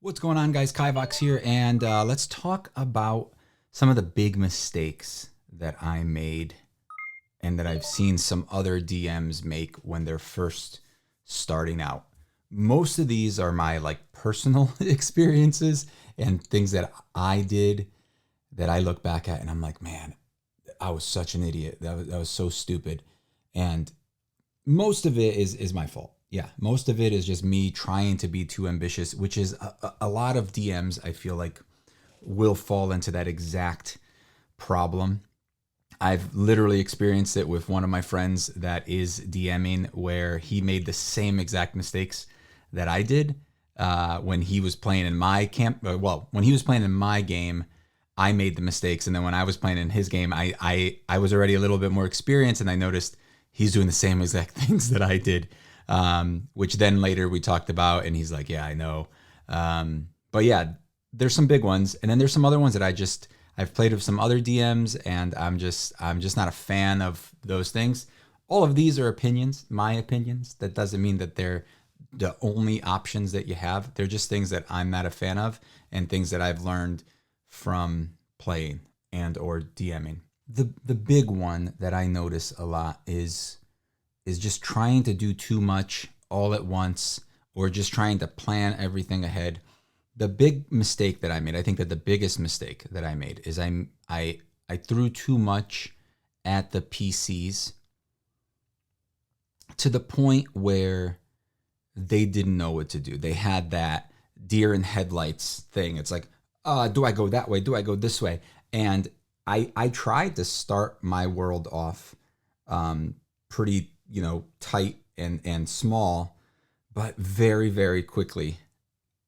What's going on, guys? Kivox here, and let's talk about some of the big mistakes that I made and that I've seen some other DMs make when they're first starting out. Most of these are my personal experiences and things that I did that I look back at and I'm like, man, I was such an idiot. That was so stupid. And most of it is my fault. Yeah, most of it is just me trying to be too ambitious, which is a lot of DMs I feel like will fall into that exact problem. I've literally experienced it with one of my friends that is DMing, where he made the same exact mistakes that I did when he was playing in my camp. Well, when he was playing in my game, I made the mistakes, and then when I was playing in his game, I was already a little bit more experienced, and I noticed he's doing the same exact things that I did, which then later we talked about, and he's like, yeah, I know. But yeah, there's some big ones, and then there's some other ones that I've played with some other DMs, and I'm just not a fan of those things. All of these are opinions, my opinions. That doesn't mean that they're the only options that you have. They're just things that I'm not a fan of, and things that I've learned from playing and or DMing. The big one that I notice a lot is just trying to do too much all at once, or just trying to plan everything ahead. The big mistake that I made, I think that the biggest mistake that I made is I threw too much at the PCs to the point where they didn't know what to do. They had that deer in headlights thing. It's like, do I go that way? Do I go this way? And I tried to start my world off pretty, tight and small, but very, very quickly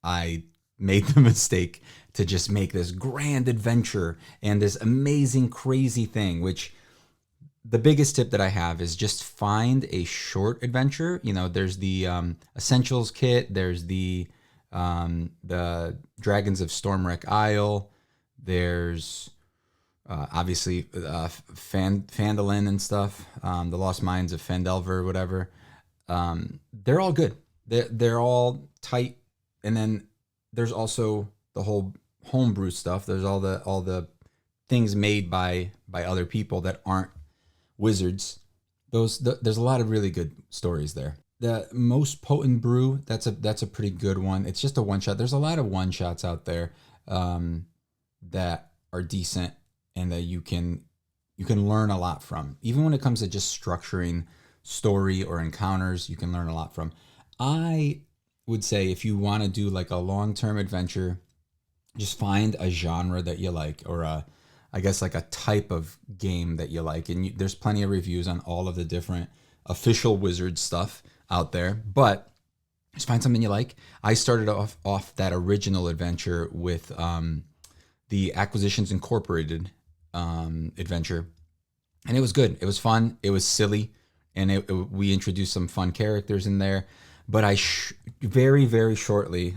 I made the mistake to just make this grand adventure and this amazing, crazy thing, which the biggest tip that I have is just find a short adventure. There's the Essentials kit, there's the Dragons of Stormwreck Isle, there's obviously Phandalin and stuff, the Lost Mines of Phandelver, whatever. They're all good. They're all tight. And then there's also the whole homebrew stuff. There's all the things made by other people that aren't wizards. There's a lot of really good stories there. The most potent brew, that's a pretty good one. It's just a one shot. There's a lot of one shots out there that are decent and that you can learn a lot from. Even when it comes to just structuring story or encounters, you can learn a lot from. I would say if you want to do like a long-term adventure, just find a genre that you like, or I guess like a type of game that you like. And there's plenty of reviews on all of the different official wizard stuff out there, but just find something you like. I started off that original adventure with the Acquisitions Incorporated adventure, and it was good. It was fun. It was silly, and we introduced some fun characters in there. But very, very shortly,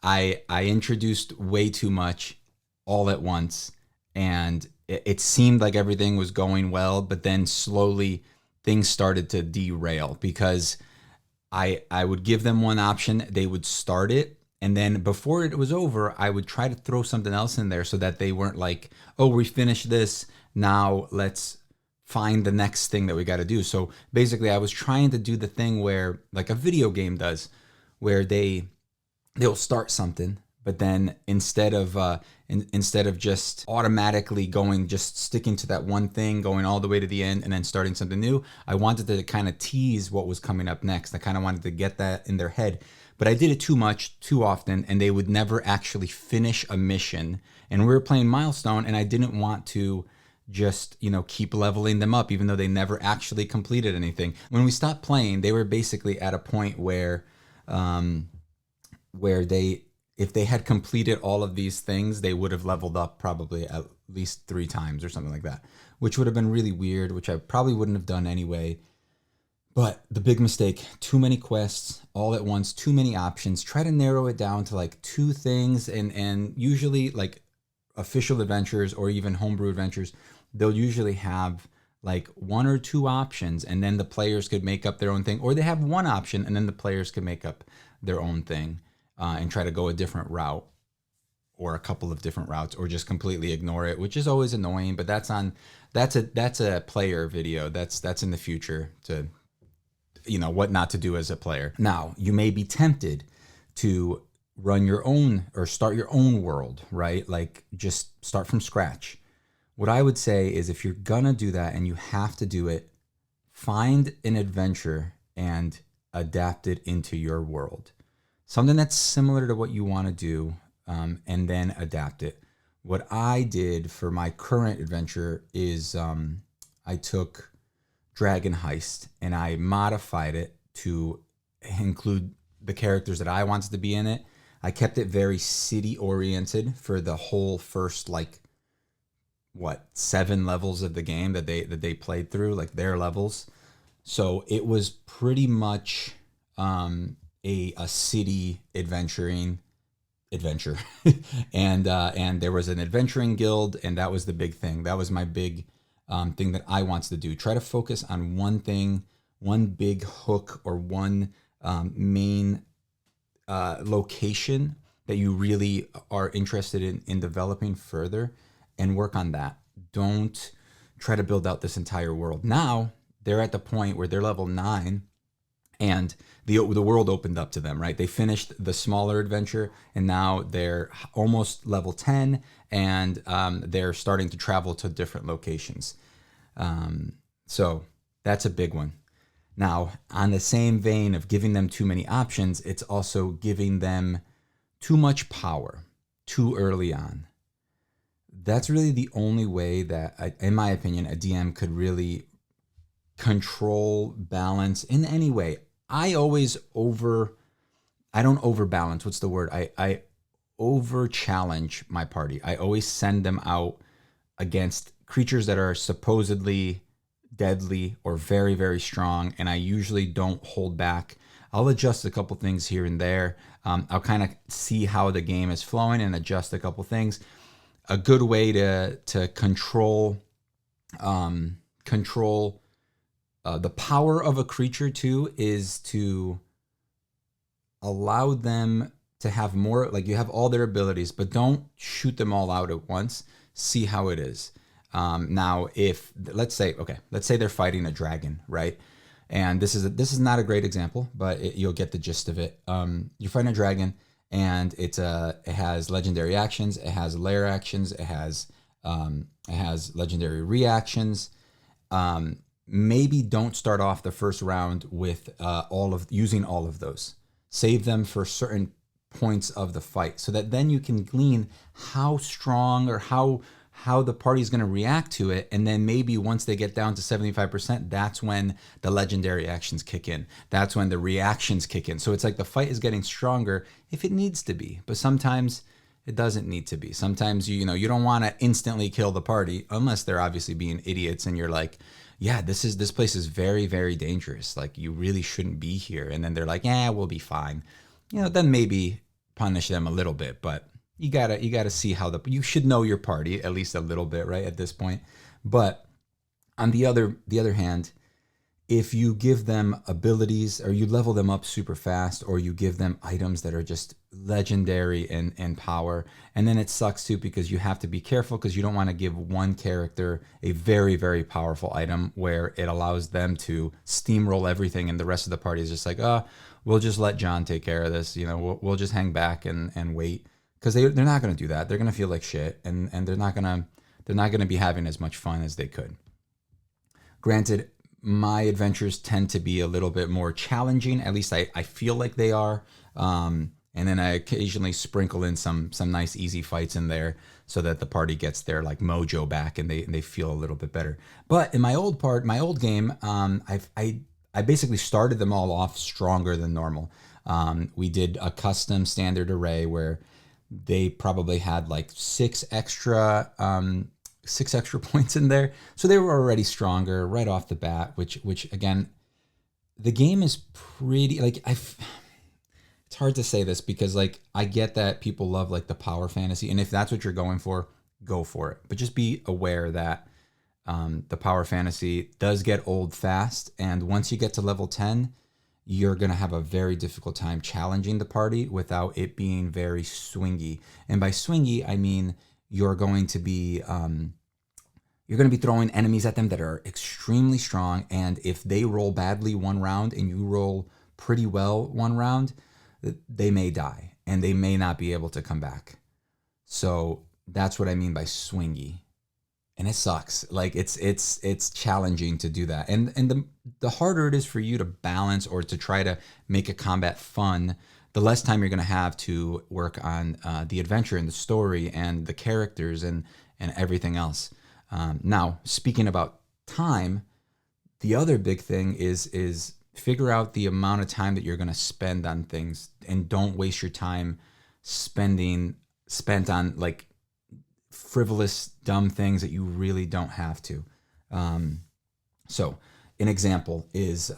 I introduced way too much all at once, and it seemed like everything was going well, but then slowly things started to derail because I would give them one option, they would start it, and then before it was over, I would try to throw something else in there so that they weren't like, oh, we finished this, now let's find the next thing that we got to do. So basically I was trying to do the thing where like a video game does, where they'll start something, but then instead of just automatically just sticking to that one thing, going all the way to the end and then starting something new, I wanted to kind of tease what was coming up next. I kind of wanted to get that in their head, but I did it too much, too often, and they would never actually finish a mission. And we were playing Milestone, and I didn't want to just keep leveling them up, even though they never actually completed anything. When we stopped playing, they were basically at a point where if they had completed all of these things, they would have leveled up probably at least 3 times or something like that, which would have been really weird, which I probably wouldn't have done anyway. But the big mistake, too many quests all at once, too many options. Try to narrow it down to like 2 things, and usually like official adventures or even homebrew adventures, they'll usually have like 1 or 2 options, and then the players could make up their own thing, or they have one option and then the players could make up their own thing. and try to go a different route or a couple of different routes, or just completely ignore it, which is always annoying. But that's a player video. That's in the future to, what not to do as a player. Now, you may be tempted to run your own or start your own world, right? Like just start from scratch. What I would say is, if you're gonna do that and you have to do it, find an adventure and adapt it into your world. Something that's similar to what you want to do, and then adapt it. What I did for my current adventure is I took Dragon Heist and I modified it to include the characters that I wanted to be in it. I kept it very city oriented for the whole first 7 levels of the game that they played through, like their levels. So it was pretty much a city adventure, and there was an adventuring guild, and that was the big thing. That was my big thing that I wanted to do. Try to focus on one thing, one big hook, or one main location that you really are interested in developing further, and work on that. Don't try to build out this entire world. Now they're at the point where they're level 9 and the world opened up to them, right? They finished the smaller adventure and now they're almost level 10, and they're starting to travel to different locations. So that's a big one. Now, on the same vein of giving them too many options, it's also giving them too much power too early on. That's really the only way that, in my opinion, a DM could really control balance in any way. I don't overbalance. What's the word? I over challenge my party. I always send them out against creatures that are supposedly deadly or very, very strong. And I usually don't hold back. I'll adjust a couple things here and there. I'll kind of see how the game is flowing and adjust a couple things. A good way to control the power of a creature too is to allow them to have more, like you have all their abilities, but don't shoot them all out at once. See how it is. Now, if let's say they're fighting a dragon, right? And this is not a great example, but you'll get the gist of it. You're fighting a dragon, and it has legendary actions, it has lair actions, it has legendary reactions. Maybe don't start off the first round with using all of those. Save them for certain points of the fight, so that then you can glean how strong or how the party's going to react to it. And then maybe once they get down to 75%, that's when the legendary actions kick in. That's when the reactions kick in. So it's like the fight is getting stronger if it needs to be, but sometimes it doesn't need to be. Sometimes you don't want to instantly kill the party unless they're obviously being idiots and you're like, yeah, this place is very, very dangerous. Like, you really shouldn't be here. And then they're like, yeah, we'll be fine. Then maybe punish them a little bit, but you gotta see how you should know your party at least a little bit, right, at this point. But on the other hand, if you give them abilities or you level them up super fast, or you give them items that are just legendary in power, and then it sucks too, because you have to be careful, because you don't want to give one character a very, very powerful item where it allows them to steamroll everything and the rest of the party is just like, we'll just let John take care of this. We'll just hang back and wait. Because they're not going to do that. They're going to feel like shit, and they're not going to be having as much fun as they could. Granted, my adventures tend to be a little bit more challenging. At least I feel like they are. And then I occasionally sprinkle in some nice easy fights in there, so that the party gets their like mojo back and they feel a little bit better. But in my old game, I basically started them all off stronger than normal. We did a custom standard array where they probably had like 6 extra points in there, so they were already stronger right off the bat. Which again, the game is pretty like it's hard to say this, because like I get that people love like the power fantasy, and if that's what you're going for, go for it. But just be aware that the power fantasy does get old fast, and once you get to level 10, you're going to have a very difficult time challenging the party without it being very swingy. And by swingy, I mean you're going to be throwing enemies at them that are extremely strong, and if they roll badly one round and you roll pretty well one round, they may die and they may not be able to come back. So that's what I mean by swingy. And it sucks. Like it's challenging to do that. And the harder it is for you to balance or to try to make a combat fun, the less time you're going to have to work on the adventure and the story and the characters and everything else. Now, speaking about time, the other big thing is figure out the amount of time that you're going to spend on things, and don't waste your time spent on like frivolous, dumb things that you really don't have to. So, an example is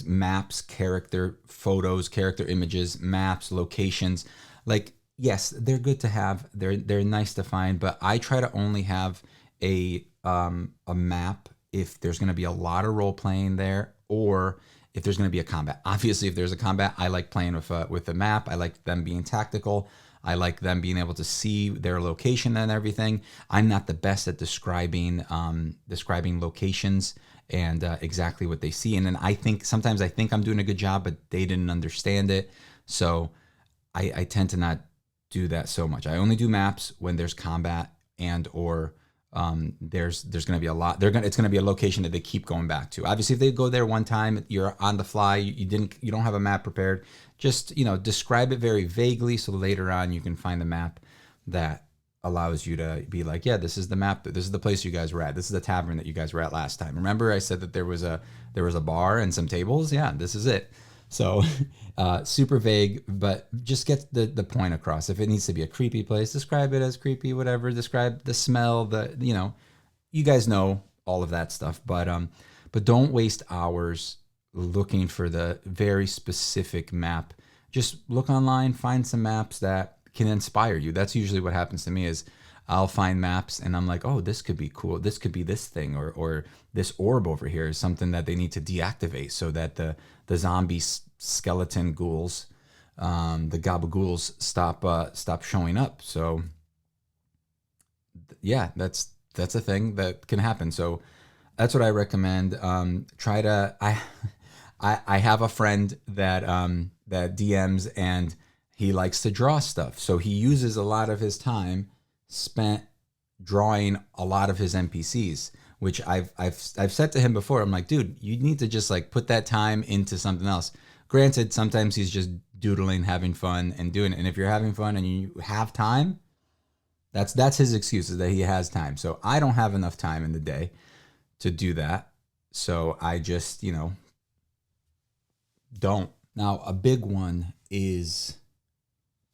maps, character photos, character images, maps, locations. Like, yes, they're good to have. They're nice to find, but I try to only have a map if there's going to be a lot of role playing there, or if there's going to be a combat. Obviously, if there's a combat, I like playing with a map. I like them being tactical. I like them being able to see their location and everything. I'm not the best at describing locations and exactly what they see. And then sometimes I think I'm doing a good job, but they didn't understand it. So I tend to not do that so much. I only do maps when there's combat and or there's going to be it's going to be a location that they keep going back to. Obviously, if they go there one time, you're on the fly, you don't have a map prepared, just, describe it very vaguely so later on you can find the map that allows you to be like, yeah, this is the map, this is the place you guys were at, this is the tavern that you guys were at last time. Remember I said that there was a bar and some tables? Yeah, this is it. So super vague, but just get the point across. If it needs to be a creepy place, describe it as creepy, whatever. Describe the smell, you guys know all of that stuff. But don't waste hours looking for the very specific map. Just look online, find some maps that can inspire you. That's usually what happens to me is I'll find maps and I'm like, oh, this could be cool. This could be this thing, or this orb over here is something that they need to deactivate so that the zombie skeleton ghouls, the gabagools stop showing up. So yeah, that's a thing that can happen. So that's what I recommend. I have a friend that DMs and he likes to draw stuff. So he uses a lot of his time spent drawing a lot of his NPCs, which I've said to him before. I'm like, dude, you need to just like put that time into something else. Granted, sometimes he's just doodling, having fun and doing it. And if you're having fun and you have time, that's his excuse, is that he has time. So I don't have enough time in the day to do that. So I just, don't. Now, a big one is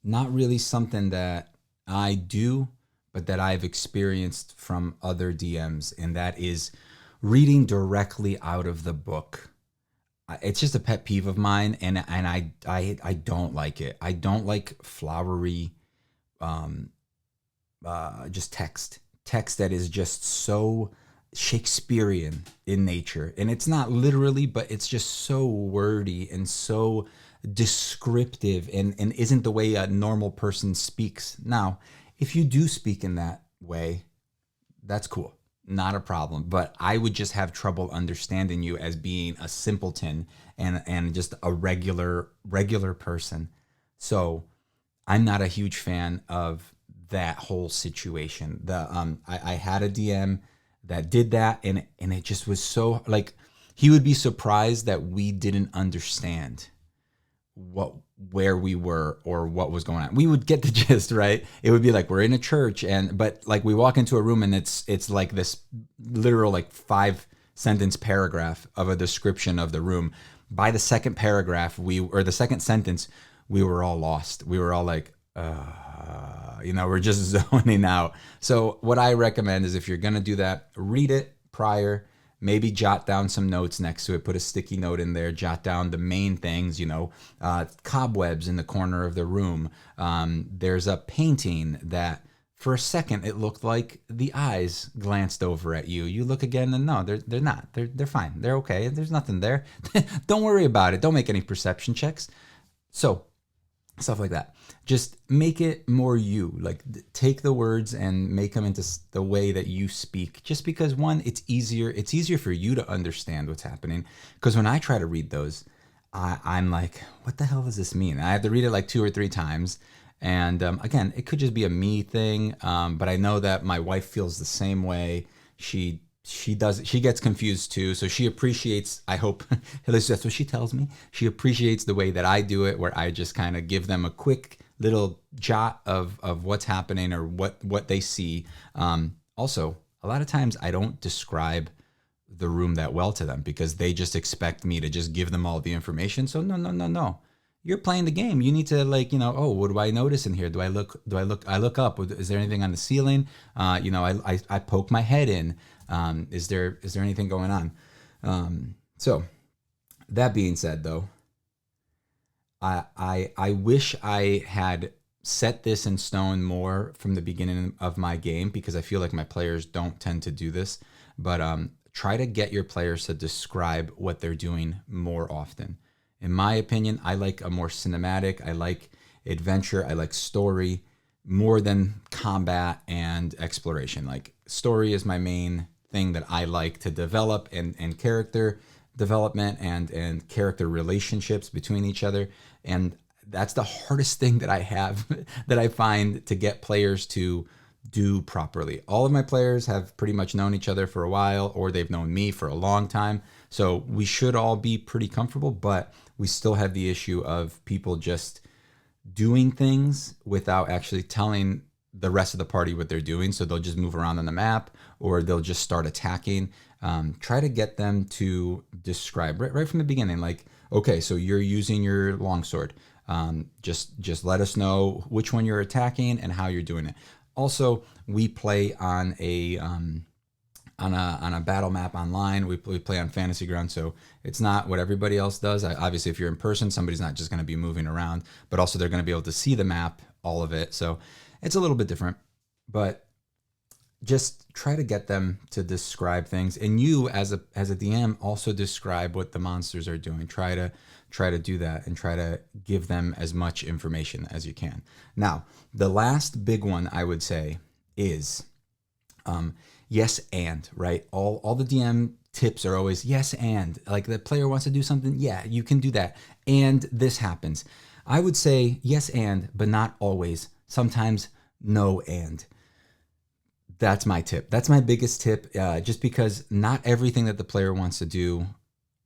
not really something that I do, but that I've experienced from other DMs, and that is reading directly out of the book. It's just a pet peeve of mine, and I don't like it. I don't like flowery, just text that is just so Shakespearean in nature. And it's not literally, but it's just so wordy and so descriptive and isn't the way a normal person speaks. Now, if you do speak in that way, that's cool. Not a problem. But I would just have trouble understanding you as being a simpleton and just a regular person. So I'm not a huge fan of that whole situation. I had a DM that did that, and it just was so, like, he would be surprised that we didn't understand where we were or what was going on. We would get the gist, right? It would be like we're in a church, but like we walk into a room and it's like this literal like 5-sentence paragraph of a description of the room. By the second paragraph, the second sentence, we were all lost. We were all like, we're just zoning out. So what I recommend is, if you're going to do that, read it prior, maybe jot down some notes next to it, put a sticky note in there, jot down the main things, cobwebs in the corner of the room. There's a painting that For a second, it looked like the eyes glanced over at you. You look again, and no, they're not. They're fine. They're okay. There's nothing there. Don't worry about it. Don't make any perception checks. So stuff like that. Just make it more you. Like take the words and make them into the way that you speak. Just because one, it's easier. It's easier for you to understand what's happening. Because when I try to read those, I'm like, what the hell does this mean? I have to read it like 2 or 3 times. And again, it could just be a me thing, but I know that my wife feels the same way. She gets confused too, so she appreciates, I hope, at least that's what she tells me. She appreciates the way that I do it, where I just kind of give them a quick little jot of what's happening or what they see. Also, a lot of times I don't describe the room that well to them because they just expect me to just give them all the information. So no. You're playing the game. You need to oh, what do I notice in here? I look up. Is there anything on the ceiling? I poke my head in. Is there anything going on? So that being said though, I wish I had set this in stone more from the beginning of my game because I feel like my players don't tend to do this, but try to get your players to describe what they're doing more often. In my opinion, I like a more cinematic, I like adventure, I like story more than combat and exploration. Like story is my main thing that I like to develop and character development and character relationships between each other. And that's the hardest thing that I have that I find to get players to do properly. All of my players have pretty much known each other for a while, or they've known me for a long time. So we should all be pretty comfortable, but we still have the issue of people just doing things without actually telling the rest of the party what they're doing. So they'll just move around on the map or they'll just start attacking. Try to get them to describe right from the beginning, like, okay, so you're using your longsword. Just let us know which one you're attacking and how you're doing it. Also, we play on a battle map online. We play on Fantasy Ground, so it's not what everybody else does. Obviously, if you're in person, somebody's not just going to be moving around, but also they're going to be able to see the map, all of it. So it's a little bit different, but just try to get them to describe things, and you as a DM also describe what the monsters are doing. Try to do that and try to give them as much information as you can. Now, the last big one I would say is yes and, right? All the DM tips are always yes and. Like the player wants to do something, yeah, you can do that. And this happens. I would say yes and, but not always. Sometimes no and. That's my tip. That's my biggest tip, just because not everything that the player wants to do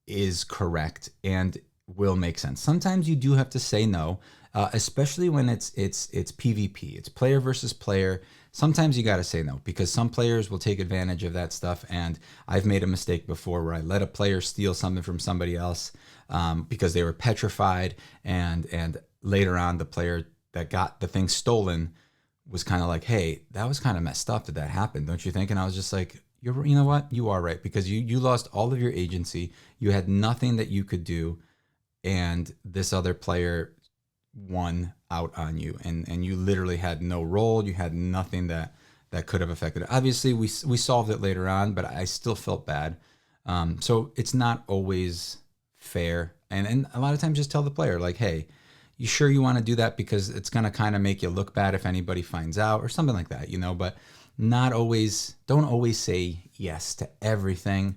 is correct and will make sense. Sometimes you do have to say no, especially when it's PvP. It's player versus player. Sometimes you got to say no because some players will take advantage of that stuff. And I've made a mistake before where I let a player steal something from somebody else because they were petrified, and later on the player that got the thing stolen was kind of like, hey, that was kind of messed up that that happened, don't you think? And I was just like, you know what? You are right, because you lost all of your agency. You had nothing that you could do, and this other player won out on you, and you literally had no role. You had nothing that could have affected it. Obviously, we solved it later on, but I still felt bad. So it's not always fair, and a lot of times just tell the player like, hey, you sure you want to do that, because it's going to kind of make you look bad if anybody finds out or something like that, but not always, don't always say yes to everything.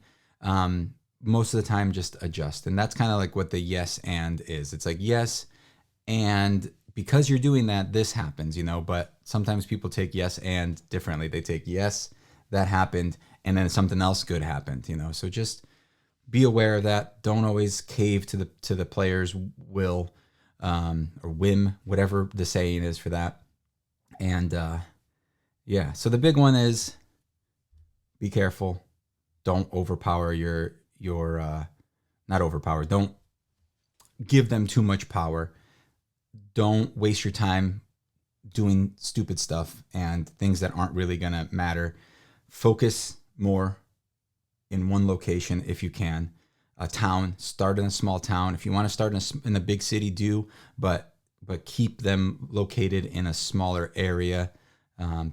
Most of the time just adjust. And that's kind of like what the yes and is. It's like, yes, and because you're doing that, this happens, but sometimes people take yes and differently. They take yes, that happened, and then something else good happened, so just be aware of that. Don't always cave to the player's will, or whim, whatever the saying is for that. And yeah, so the big one is be careful. Don't overpower your not overpower. Don't give them too much power. Don't waste your time doing stupid stuff and things that aren't really gonna matter. Focus more in one location if you can. A town, start in a small town. If you want to start in a big city, do, but keep them located in a smaller area.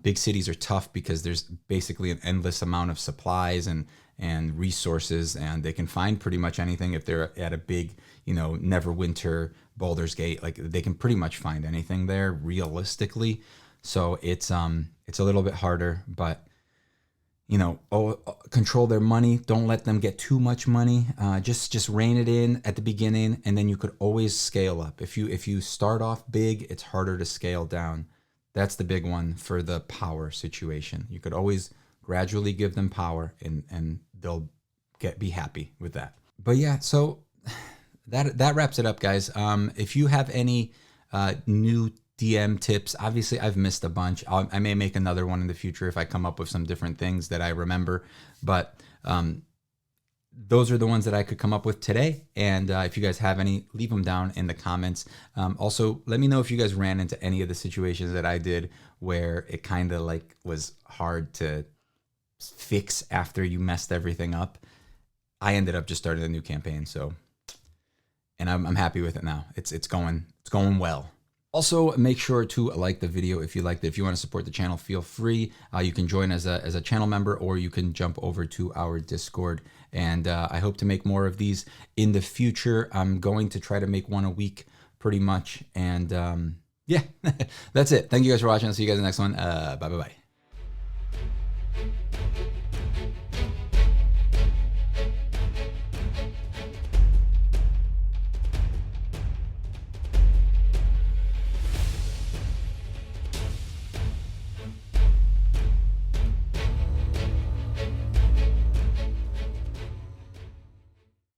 Big cities are tough because there's basically an endless amount of supplies and resources, and they can find pretty much anything if they're at a big, Neverwinter, Baldur's Gate. Like, they can pretty much find anything there realistically. So it's a little bit harder, but control their money. Don't let them get too much money. Just rein it in at the beginning, and then you could always scale up. If you start off big, it's harder to scale down. That's the big one for the power situation. You could always gradually give them power, and they'll be happy with that. But yeah, so that wraps it up, guys. If you have any new DM tips, obviously I've missed a bunch. I may make another one in the future if I come up with some different things that I remember. But those are the ones that I could come up with today. And if you guys have any, leave them down in the comments. Also, let me know if you guys ran into any of the situations that I did where it kind of like was hard to fix after you messed everything up. I ended up just starting a new campaign, and I'm happy with it now. It's going well. Also, make sure to like the video if you liked it. If you want to support the channel, feel free. You can join as a channel member, or you can jump over to our Discord. And I hope to make more of these in the future. I'm going to try to make one a week pretty much. And yeah, that's it. Thank you guys for watching. I'll see you guys in the next one. Bye.